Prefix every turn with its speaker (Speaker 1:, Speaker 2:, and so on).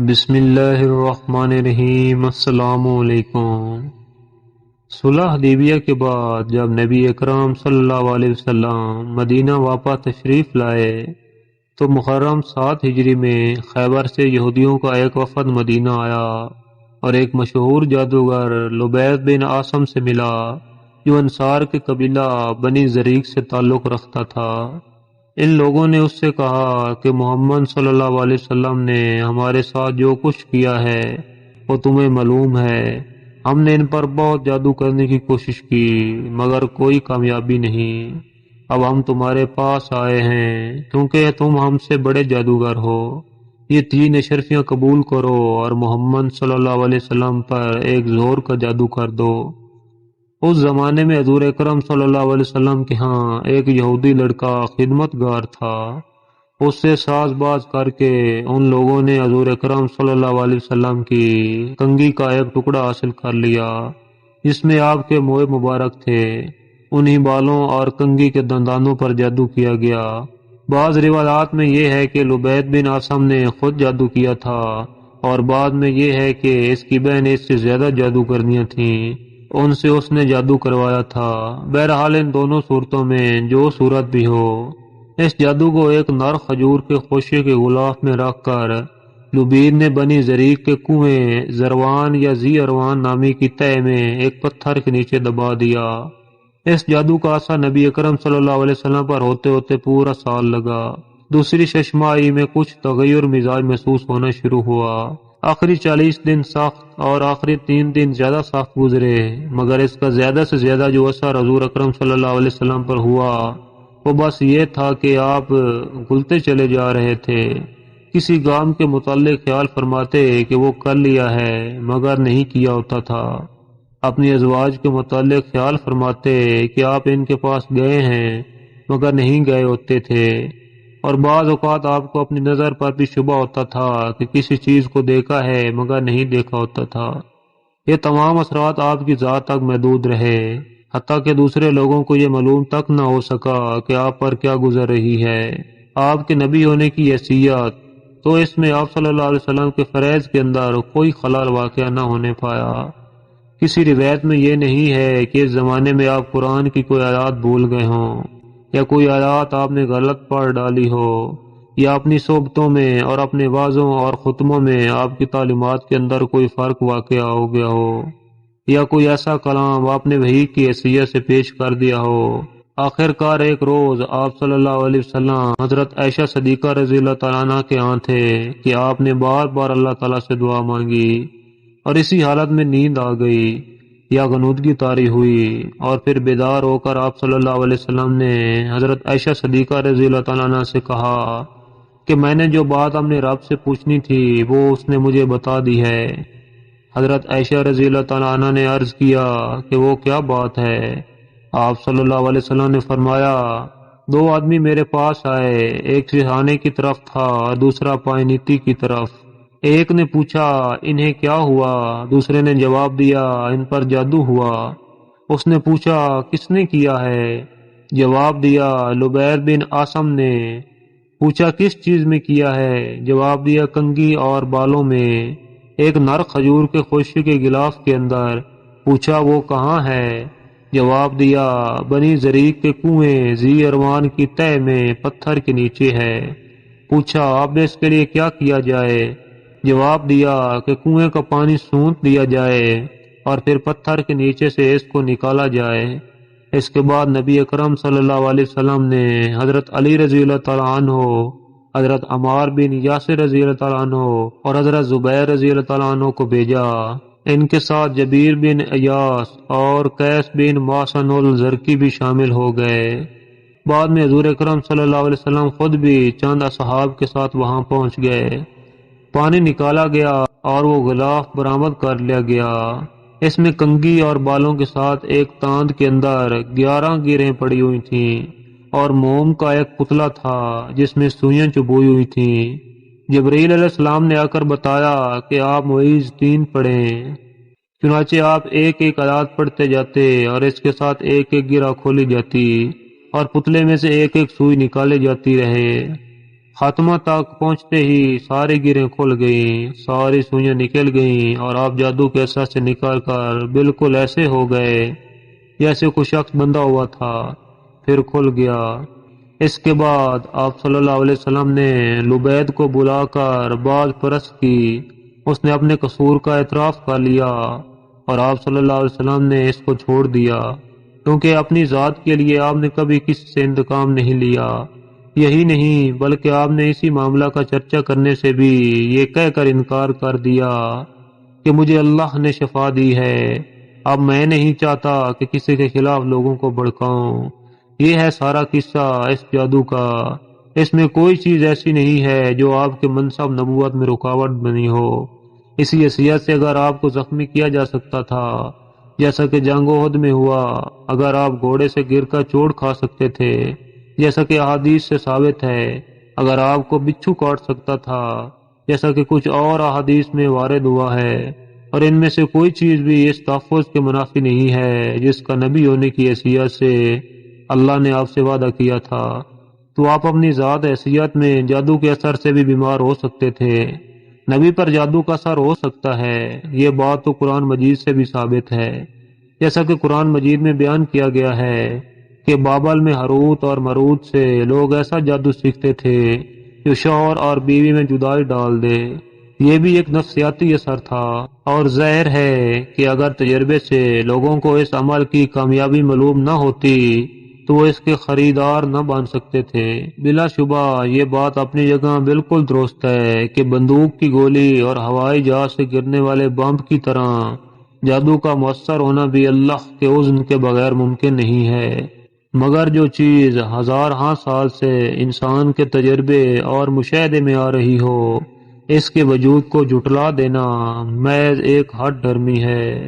Speaker 1: بسم اللہ الرحمن الرحیم۔ السلام علیکم۔ صلح حدیبیہ کے بعد جب نبی اکرم صلی اللہ علیہ وسلم مدینہ واپس تشریف لائے تو محرم 7 ہجری میں خیبر سے یہودیوں کا ایک وفد مدینہ آیا اور ایک مشہور جادوگر لبید بن عاصم سے ملا جو انصار کے قبیلہ بنی زریق سے تعلق رکھتا تھا۔ ان لوگوں نے اس سے کہا کہ محمد صلی اللہ علیہ وسلم نے ہمارے ساتھ جو کچھ کیا ہے وہ تمہیں معلوم ہے۔ ہم نے ان پر بہت جادو کرنے کی کوشش کی مگر کوئی کامیابی نہیں۔ اب ہم تمہارے پاس آئے ہیں کیونکہ تم ہم سے بڑے جادوگر ہو۔ یہ 3 اشرفیاں قبول کرو اور محمد صلی اللہ علیہ وسلم پر ایک زور کا جادو کر دو۔ اس زمانے میں حضور اکرم صلی اللہ علیہ وسلم کے ہاں ایک یہودی لڑکا خدمت گار تھا۔ اس سے ساز باز کر کے ان لوگوں نے حضور اکرم صلی اللہ علیہ وسلم کی کنگھی کا ایک ٹکڑا حاصل کر لیا جس میں آپ کے موئے مبارک تھے۔ انہی بالوں اور کنگھی کے دندانوں پر جادو کیا گیا۔ بعض روایات میں یہ ہے کہ لبید بن عاصم نے خود جادو کیا تھا اور بعد میں یہ ہے کہ اس کی بہن اس سے زیادہ جادوگرنیاں تھیں، ان سے اس نے جادو کروایا تھا۔ بہرحال ان دونوں صورتوں میں جو صورت بھی ہو، اس جادو کو ایک نر کھجور کے خوشے کے غلاف میں رکھ کر لبید نے بنی زریق کے کنویں زروان یا زی اروان نامی کی تہ میں ایک پتھر کے نیچے دبا دیا۔ اس جادو کا اثر نبی اکرم صلی اللہ علیہ وسلم پر ہوتے ہوتے پورا سال لگا۔ دوسری ششمائی میں کچھ تغیر مزاج محسوس ہونا شروع ہوا۔ آخری 40 دن سخت اور آخری 3 دن زیادہ سخت گزرے، مگر اس کا زیادہ سے زیادہ جو اثر حضور اکرم صلی اللہ علیہ وسلم پر ہوا وہ بس یہ تھا کہ آپ گلتے چلے جا رہے تھے۔ کسی کام کے متعلق خیال فرماتے کہ وہ کر لیا ہے مگر نہیں کیا ہوتا تھا۔ اپنی ازواج کے متعلق خیال فرماتے کہ آپ ان کے پاس گئے ہیں مگر نہیں گئے ہوتے تھے، اور بعض اوقات آپ کو اپنی نظر پر بھی شبہ ہوتا تھا کہ کسی چیز کو دیکھا ہے مگر نہیں دیکھا ہوتا تھا۔ یہ تمام اثرات آپ کی ذات تک محدود رہے، حتیٰ کہ دوسرے لوگوں کو یہ معلوم تک نہ ہو سکا کہ آپ پر کیا گزر رہی ہے۔ آپ کے نبی ہونے کی حیثیت تو اس میں آپ صلی اللہ علیہ وسلم کے فریض کے اندر کوئی خلل واقع نہ ہونے پایا۔ کسی روایت میں یہ نہیں ہے کہ اس زمانے میں آپ قرآن کی کوئی آیات بھول گئے ہوں یا کوئی آیات آپ نے غلط پڑھ ڈالی ہو، یا اپنی صحبتوں میں اور اپنے وعظوں اور خطبوں میں آپ کی تعلیمات کے اندر کوئی فرق واقع ہو گیا ہو، یا کوئی ایسا کلام آپ نے وحی کی حیثیت سے پیش کر دیا ہو۔ آخر کار ایک روز آپ صلی اللہ علیہ وسلم حضرت عائشہ صدیقہ رضی اللہ تعالیٰ عنہ کے ہاں تھے کہ آپ نے بار بار اللہ تعالیٰ سے دعا مانگی اور اسی حالت میں نیند آ گئی یا غنودگی طاری ہوئی، اور پھر بیدار ہو کر آپ صلی اللہ علیہ وسلم نے حضرت عائشہ صدیقہ رضی اللہ تعالیٰ عنہ سے کہا کہ میں نے جو بات اپنے رب سے پوچھنی تھی وہ اس نے مجھے بتا دی ہے۔ حضرت عائشہ رضی اللہ تعالیٰ عنہ نے عرض کیا کہ وہ کیا بات ہے؟ آپ صلی اللہ علیہ وسلم نے فرمایا، 2 آدمی میرے پاس آئے، ایک سرہانے کی طرف تھا اور دوسرا پائے نیتی کی طرف۔ ایک نے پوچھا انہیں کیا ہوا، دوسرے نے جواب دیا ان پر جادو ہوا۔ اس نے پوچھا کس نے کیا ہے؟ جواب دیا لبید بن عاصم نے۔ پوچھا کس چیز میں کیا ہے؟ جواب دیا کنگھی اور بالوں میں، ایک نر کھجور کے خوشے کے غلاف کے اندر۔ پوچھا وہ کہاں ہے؟ جواب دیا بنی زریق کے کنویں زی اروان کی تہ میں پتھر کے نیچے ہے۔ پوچھا اب اس کے لیے کیا کیا جائے؟ جواب دیا کہ کنویں کا پانی سونت دیا جائے اور پھر پتھر کے نیچے سے اس کو نکالا جائے۔ اس کے بعد نبی اکرم صلی اللہ علیہ وسلم نے حضرت علی رضی اللہ تعالیٰ عنہ، حضرت عمار بن یاسر رضی اللہ تعالیٰ عنہ اور حضرت زبیر رضی اللہ تعالیٰ عنہ کو بھیجا۔ ان کے ساتھ جبیر بن ایاس اور قیس بن محسن الزرقی بھی شامل ہو گئے۔ بعد میں حضور اکرم صلی اللہ علیہ وسلم خود بھی چند اصحاب کے ساتھ وہاں پہنچ گئے۔ پانی نکالا گیا اور وہ غلاف برآمد کر لیا گیا۔ اس میں کنگھی اور بالوں کے ساتھ ایک تاند کے اندر 11 گیریں پڑی ہوئی تھیں اور موم کا ایک پتلا تھا جس میں سوئیاں چبھوئی ہوئی تھیں۔ جبرائیل علیہ السلام نے آ کر بتایا کہ آپ معیز 3 پڑھیں۔ چنانچہ آپ ایک ایک آیات پڑھتے جاتے اور اس کے ساتھ ایک ایک گرہ کھولی جاتی اور پتلے میں سے ایک ایک سوئی نکالے جاتی رہے۔ خاتمہ تک پہنچتے ہی ساری گریں کھل گئیں، ساری سوئیاں نکل گئیں اور آپ جادو کے اثر سے نکل کر بالکل ایسے ہو گئے جیسے کوئی شخص بندھا ہوا تھا، پھر کھل گیا۔ اس کے بعد آپ صلی اللہ علیہ وسلم نے لبید کو بلا کر باز پرست کی، اس نے اپنے قصور کا اعتراف کر لیا اور آپ صلی اللہ علیہ وسلم نے اس کو چھوڑ دیا، کیونکہ اپنی ذات کے لیے آپ نے کبھی کسی سے انتقام نہیں لیا۔ یہی نہیں بلکہ آپ نے اسی معاملہ کا چرچا کرنے سے بھی یہ کہہ کر انکار کر دیا کہ مجھے اللہ نے شفا دی ہے، اب میں نہیں چاہتا کہ کسی کے خلاف لوگوں کو بھڑکاؤں۔ یہ ہے سارا قصہ اس جادو کا، اس میں کوئی چیز ایسی نہیں ہے جو آپ کے منصب نبوت میں رکاوٹ بنی ہو۔ اسی حیثیت سے اگر آپ کو زخمی کیا جا سکتا تھا جیسا کہ جنگ احد میں ہوا، اگر آپ گھوڑے سے گر کر چوٹ کھا سکتے تھے جیسا کہ احادیث سے ثابت ہے، اگر آپ کو بچھو کاٹ سکتا تھا جیسا کہ کچھ اور احادیث میں وارد ہوا ہے، اور ان میں سے کوئی چیز بھی اس تحفظ کے منافی نہیں ہے جس کا نبی ہونے کی حیثیت سے اللہ نے آپ سے وعدہ کیا تھا، تو آپ اپنی ذات حیثیت میں جادو کے اثر سے بھی بیمار ہو سکتے تھے۔ نبی پر جادو کا اثر ہو سکتا ہے، یہ بات تو قرآن مجید سے بھی ثابت ہے، جیسا کہ قرآن مجید میں بیان کیا گیا ہے کہ بابل میں ہاروت اور ماروت سے لوگ ایسا جادو سیکھتے تھے جو شوہر اور بیوی میں جدائی ڈال دے۔ یہ بھی ایک نفسیاتی اثر تھا، اور ظاہر ہے کہ اگر تجربے سے لوگوں کو اس عمل کی کامیابی معلوم نہ ہوتی تو وہ اس کے خریدار نہ بن سکتے تھے۔ بلا شبہ یہ بات اپنی جگہ بالکل درست ہے کہ بندوق کی گولی اور ہوائی جہاز سے گرنے والے بم کی طرح جادو کا مؤثر ہونا بھی اللہ کے اذن کے بغیر ممکن نہیں ہے، مگر جو چیز ہزارہا سال سے انسان کے تجربے اور مشاہدے میں آ رہی ہو، اس کے وجود کو جھٹلا دینا محض ایک ہٹ ڈرمی ہے۔